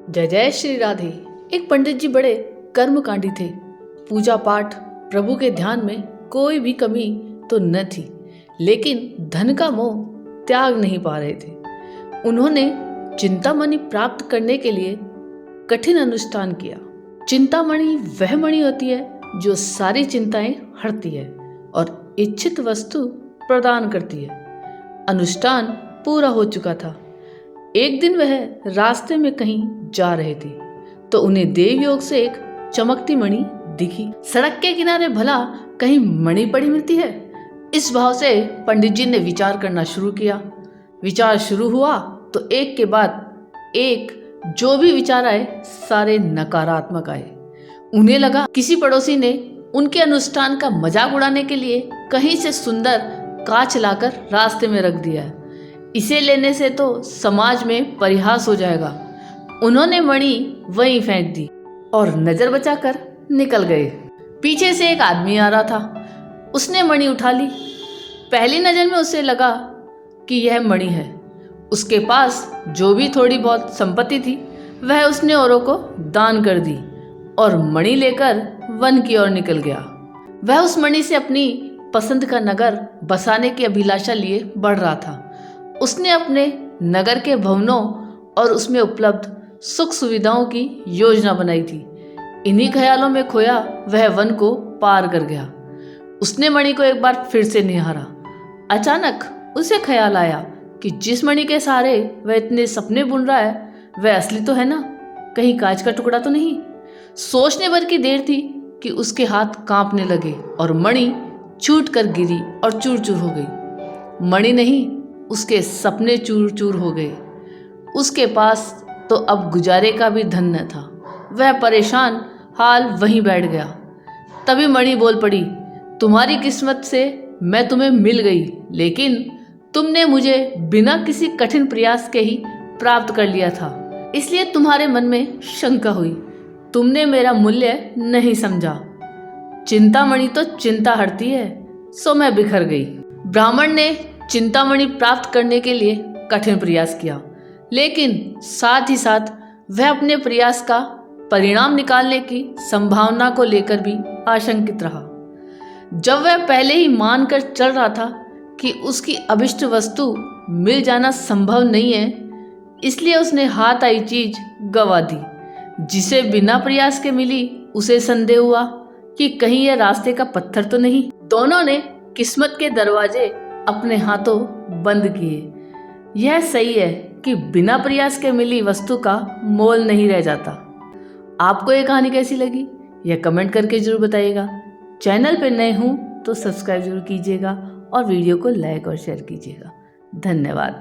जय जय श्री राधे। एक पंडित जी बड़े कर्मकांडी थे। पूजा पाठ प्रभु के ध्यान में कोई भी कमी तो न थी, लेकिन धन का मोह त्याग नहीं पा रहे थे। उन्होंने चिंतामणि प्राप्त करने के लिए कठिन अनुष्ठान किया। चिंतामणि वह मणि होती है जो सारी चिंताएं हरती है और इच्छित वस्तु प्रदान करती है। अनुष्ठान पूरा हो चुका था। एक दिन वह रास्ते में कहीं जा रहे थे तो उन्हें देवयोग से एक चमकती मणि दिखी। सड़क के किनारे भला कहीं मणि पड़ी मिलती है। इस भाव से पंडित जी ने विचार करना शुरू किया। विचार शुरू हुआ तो एक के बाद एक जो भी विचार आए सारे नकारात्मक आए। उन्हें लगा किसी पड़ोसी ने उनके अनुष्ठान का मजाक उड़ाने के लिए कहीं से सुंदर कांच लाकर रास्ते में रख दिया है। इसे लेने से तो समाज में परिहास हो जाएगा। उन्होंने मणि वहीं फेंक दी और नजर बचाकर निकल गए। पीछे से एक आदमी आ रहा था। उसने मणि उठा ली। पहली नजर में उसे लगा कि यह मणि है। उसके पास जो भी थोड़ी बहुत संपत्ति थी वह उसने औरों को दान कर दी और मणि लेकर वन की ओर निकल गया। वह उस मणि से अपनी पसंद का नगर बसाने की अभिलाषा लिए बढ़ रहा था। उसने अपने नगर के भवनों और उसमें उपलब्ध सुख सुविधाओं की योजना बनाई थी। इन्हीं ख्यालों में खोया वह वन को पार कर गया। उसने मणि को एक बार फिर से निहारा। अचानक उसे ख्याल आया कि जिस मणि के सहारे वह इतने सपने बुन रहा है वह असली तो है ना, कहीं कांच का टुकड़ा तो नहीं। सोचने भर की देर थी कि उसके हाथ कांपने लगे और मणि छूट कर गिरी और चूर चूर हो गई। मणि नहीं, उसके सपने चूर चूर हो गए। उसके पास तो अब गुजारे का भी धन न था। वह परेशान हाल वहीं बैठ गया। तभी मणि बोल पड़ी, तुम्हारी किस्मत से मैं तुम्हें मिल गई, लेकिन तुमने मुझे बिना किसी कठिन प्रयास के ही प्राप्त कर लिया था, इसलिए तुम्हारे मन में शंका हुई। तुमने मेरा मूल्य नहीं समझा। चिंतामणि तो चिंता हरती है, सो मैं बिखर गई। ब्राह्मण ने चिंतामणि प्राप्त करने के लिए कठिन प्रयास किया, लेकिन साथ ही साथ वह अपने प्रयास का परिणाम निकालने की संभावना को लेकर भी आशंकित रहा। जब वह पहले ही मानकर चल रहा था कि उसकी अभिष्ट वस्तु मिल जाना संभव नहीं है, इसलिए उसने हाथ आई चीज गवा दी। जिसे बिना प्रयास के मिली उसे संदेह हुआ कि कहीं यह रास्ते का पत्थर तो नहीं। दोनों ने किस्मत के दरवाजे अपने हाथों बंद किए। यह सही है कि बिना प्रयास के मिली वस्तु का मोल नहीं रह जाता। आपको ये कहानी कैसी लगी यह कमेंट करके जरूर बताइएगा। चैनल पर नए हूँ तो सब्सक्राइब जरूर कीजिएगा और वीडियो को लाइक और शेयर कीजिएगा। धन्यवाद।